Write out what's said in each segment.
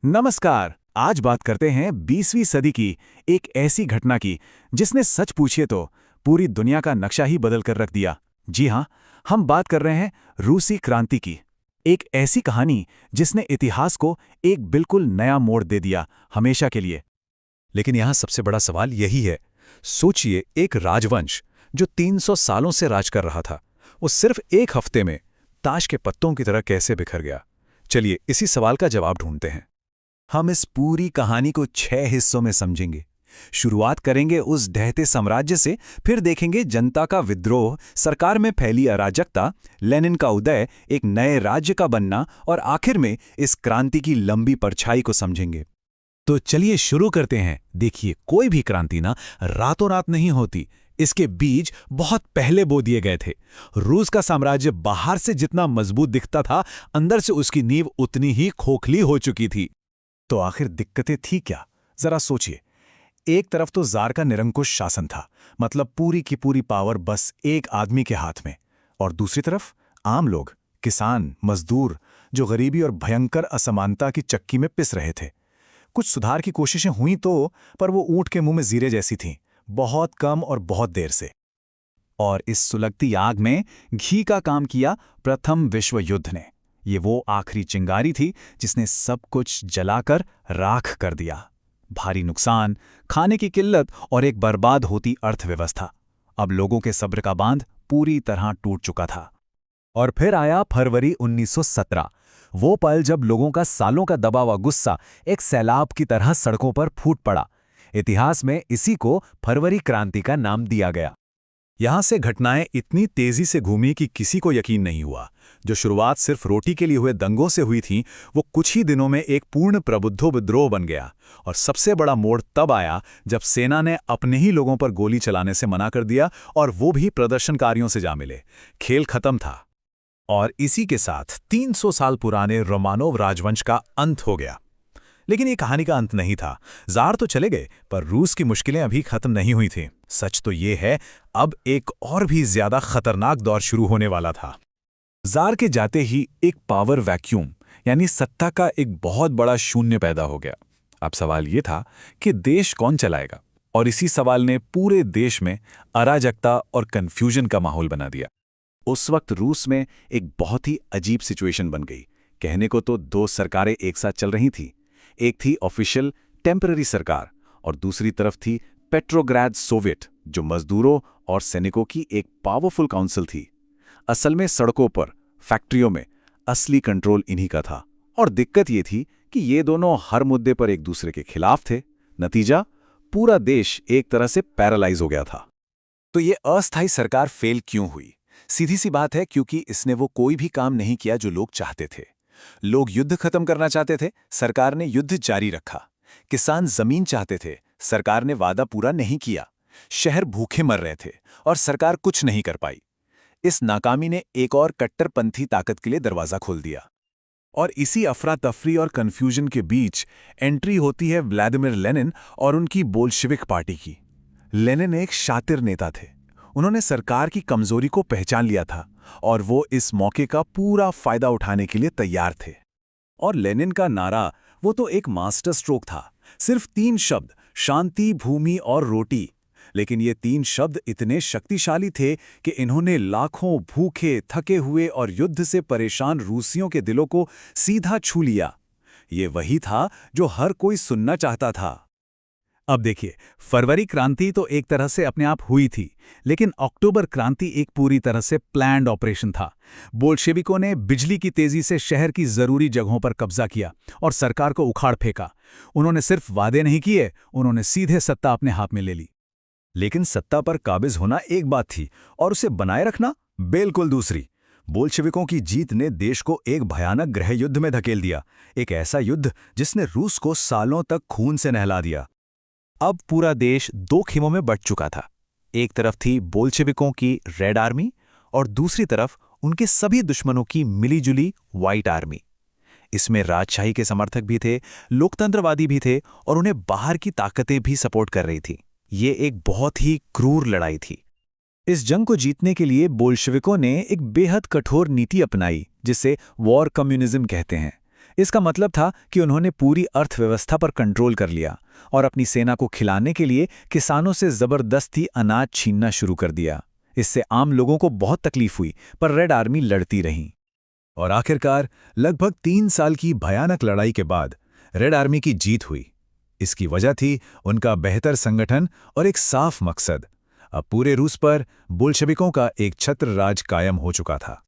नमस्कार। आज बात करते हैं 20वीं सदी की एक ऐसी घटना की जिसने सच पूछिए तो पूरी दुनिया का नक्शा ही बदल कर रख दिया। जी हाँ, हम बात कर रहे हैं रूसी क्रांति की। एक ऐसी कहानी जिसने इतिहास को एक बिल्कुल नया मोड़ दे दिया, हमेशा के लिए। लेकिन यहाँ सबसे बड़ा सवाल यही है। सोचिए, एक राजवंश जो 300 सालों से राज कर रहा था, वो सिर्फ एक हफ्ते में ताश के पत्तों की तरह कैसे बिखर गया। चलिए इसी सवाल का जवाब ढूंढते हैं। हम इस पूरी कहानी को 6 हिस्सों में समझेंगे। शुरुआत करेंगे उस ढहते साम्राज्य से, फिर देखेंगे जनता का विद्रोह, सरकार में फैली अराजकता, लेनिन का उदय, एक नए राज्य का बनना, और आखिर में इस क्रांति की लंबी परछाई को समझेंगे। तो चलिए शुरू करते हैं। देखिए, कोई भी क्रांति ना रातों रात नहीं होती। इसके बीज बहुत पहले बो दिए गए थे। रूस का साम्राज्य बाहर से जितना मजबूत दिखता था, अंदर से उसकी नींव उतनी ही खोखली हो चुकी थी। तो आखिर दिक्कतें थी क्या? जरा सोचिए। एक तरफ तो जार का निरंकुश शासन था, मतलब पूरी की पूरी पावर बस एक आदमी के हाथ में, और दूसरी तरफ आम लोग, किसान, मजदूर, जो गरीबी और भयंकर असमानता की चक्की में पिस रहे थे। कुछ सुधार की कोशिशें हुई तो, पर वो ऊंट के मुंह में जीरे जैसी थीं, बहुत कम और बहुत देर से। और इस सुलगती आग में घी का काम किया प्रथम विश्व युद्ध ने। ये वो आखिरी चिंगारी थी जिसने सब कुछ जलाकर राख कर दिया। भारी नुकसान, खाने की किल्लत और एक बर्बाद होती अर्थव्यवस्था। अब लोगों के सब्र का बांध पूरी तरह टूट चुका था। और फिर आया फरवरी 1917, वो पल जब लोगों का सालों का दबा हुआ गुस्सा एक सैलाब की तरह सड़कों पर फूट पड़ा। इतिहास में इसी को फरवरी क्रांति का नाम दिया गया। यहां से घटनाएं इतनी तेजी से घूमी कि किसी को यकीन नहीं हुआ। जो शुरुआत सिर्फ रोटी के लिए हुए दंगों से हुई थी, वो कुछ ही दिनों में एक पूर्ण प्रबुद्ध विद्रोह बन गया। और सबसे बड़ा मोड़ तब आया जब सेना ने अपने ही लोगों पर गोली चलाने से मना कर दिया, और वो भी प्रदर्शनकारियों से जा मिले। खेल खत्म था। और इसी के साथ 300 साल पुराने रोमानोव राजवंश का अंत हो गया। लेकिन ये कहानी का अंत नहीं था। जार तो चले गए, पर रूस की मुश्किलें अभी खत्म नहीं हुई थीं। सच तो ये है, अब एक और भी ज्यादा खतरनाक दौर शुरू होने वाला था। जार के जाते ही एक पावर वैक्यूम, यानी सत्ता का एक बहुत बड़ा शून्य पैदा हो गया। अब सवाल ये था कि देश कौन चलाएगा, और इसी सवाल ने पूरे देश में अराजकता और कन्फ्यूजन का माहौल बना दिया। उस वक्त रूस में एक बहुत ही अजीब सिचुएशन बन गई। कहने को तो दो सरकारें एक साथ चल रही थी। एक थी ऑफिशियल टेम्पररी सरकार, और दूसरी तरफ थी पेट्रोग्राद सोवियत, जो मजदूरों और सैनिकों की एक पावरफुल काउंसिल थी। असल में सड़कों पर, फैक्ट्रियों में असली कंट्रोल इन्हीं का था। और दिक्कत ये थी कि ये दोनों हर मुद्दे पर एक दूसरे के खिलाफ थे। नतीजा, पूरा देश एक तरह से पैरालाइज हो गया था। तो ये अस्थायी सरकार फेल क्यों हुई? सीधी सी बात है, क्योंकि इसने वो कोई भी काम नहीं किया जो लोग चाहते थे। लोग युद्ध खत्म करना चाहते थे, सरकार ने युद्ध जारी रखा। किसान जमीन चाहते थे, सरकार ने वादा पूरा नहीं किया। शहर भूखे मर रहे थे, और सरकार कुछ नहीं कर पाई। इस नाकामी ने एक और कट्टरपंथी ताकत के लिए दरवाजा खोल दिया। और इसी अफरा तफरी और कंफ्यूजन के बीच एंट्री होती है व्लादिमीर लेनिन और उनकी बोल्शेविक पार्टी की। लेनिन एक शातिर नेता थे। उन्होंने सरकार की कमजोरी को पहचान लिया था, और वो इस मौके का पूरा फायदा उठाने के लिए तैयार थे। और लेनिन का नारा, वो तो एक मास्टर स्ट्रोक था। सिर्फ 3 शब्द, शांति, भूमि और रोटी। लेकिन ये 3 शब्द इतने शक्तिशाली थे कि इन्होंने लाखों भूखे, थके हुए और युद्ध से परेशान रूसियों के दिलों को सीधा छू लिया। ये वही था जो हर कोई सुनना चाहता था। अब देखिए, फरवरी क्रांति तो एक तरह से अपने आप हुई थी, लेकिन अक्टूबर क्रांति एक पूरी तरह से प्लान्ड ऑपरेशन था। बोल्शेविकों ने बिजली की तेजी से शहर की जरूरी जगहों पर कब्जा किया और सरकार को उखाड़ फेंका। उन्होंने सिर्फ वादे नहीं किए, उन्होंने सीधे सत्ता अपने हाथ में ले ली। लेकिन सत्ता पर काबिज होना एक बात थी, और उसे बनाए रखना बिल्कुल दूसरी। बोल्शेविकों की जीत ने देश को एक भयानक गृह युद्ध में धकेल दिया। एक ऐसा युद्ध जिसने रूस को सालों तक खून से नहला दिया। अब पूरा देश 2 खेमों में बंट चुका था। एक तरफ थी बोल्शेविकों की रेड आर्मी, और दूसरी तरफ उनके सभी दुश्मनों की मिलीजुली व्हाइट आर्मी। इसमें राजशाही के समर्थक भी थे, लोकतंत्रवादी भी थे, और उन्हें बाहर की ताकतें भी सपोर्ट कर रही थी। ये एक बहुत ही क्रूर लड़ाई थी। इस जंग को जीतने के लिए बोल्शेविकों ने एक बेहद कठोर नीति अपनाई, जिसे वॉर कम्युनिज्म कहते हैं। इसका मतलब था कि उन्होंने पूरी अर्थव्यवस्था पर कंट्रोल कर लिया और अपनी सेना को खिलाने के लिए किसानों से जबरदस्ती अनाज छीनना शुरू कर दिया। इससे आम लोगों को बहुत तकलीफ हुई, पर रेड आर्मी लड़ती रही। और आखिरकार लगभग 3 साल की भयानक लड़ाई के बाद रेड आर्मी की जीत हुई। इसकी वजह थी उनका बेहतर संगठन और एक साफ मकसद। अब पूरे रूस पर बोल्शेविकों का एक छत्र राज कायम हो चुका था।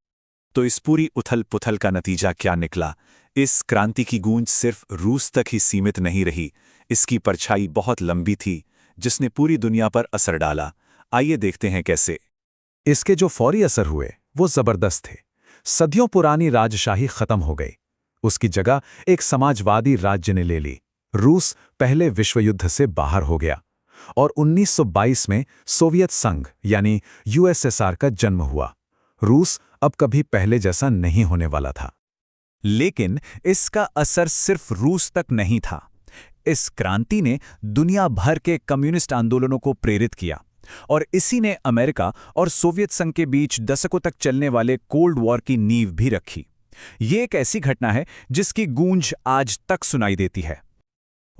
तो इस पूरी उथल-पुथल का नतीजा क्या निकला? इस क्रांति की गूंज सिर्फ रूस तक ही सीमित नहीं रही, इसकी परछाई बहुत लंबी थी, जिसने पूरी दुनिया पर असर डाला। आइए देखते हैं कैसे। इसके जो फौरी असर हुए वो जबरदस्त थे। सदियों पुरानी राजशाही खत्म हो गई। उसकी जगह एक समाजवादी राज्य ने ले ली। रूस पहले विश्व युद्ध से बाहर हो गया और 1922 में सोवियत संघ यानी यूएसएसआर का जन्म हुआ। रूस अब कभी पहले जैसा नहीं होने वाला था। लेकिन इसका असर सिर्फ रूस तक नहीं था। इस क्रांति ने दुनिया भर के कम्युनिस्ट आंदोलनों को प्रेरित किया और इसी ने अमेरिका और सोवियत संघ के बीच दशकों तक चलने वाले कोल्ड वॉर की नींव भी रखी। ये एक ऐसी घटना है जिसकी गूंज आज तक सुनाई देती है।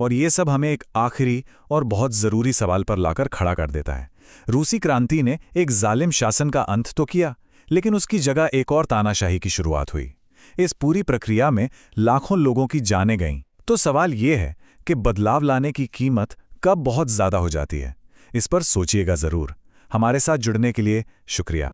और ये सब हमें एक आखिरी और बहुत ज़रूरी सवाल पर लाकर खड़ा कर देता है। रूसी क्रांति ने एक जालिम शासन का अंत तो किया, लेकिन उसकी जगह एक और तानाशाही की शुरुआत हुई। इस पूरी प्रक्रिया में लाखों लोगों की जानें गईं। तो सवाल ये है कि बदलाव लाने की कीमत कब बहुत ज़्यादा हो जाती है। इस पर सोचिएगा ज़रूर। हमारे साथ जुड़ने के लिए शुक्रिया।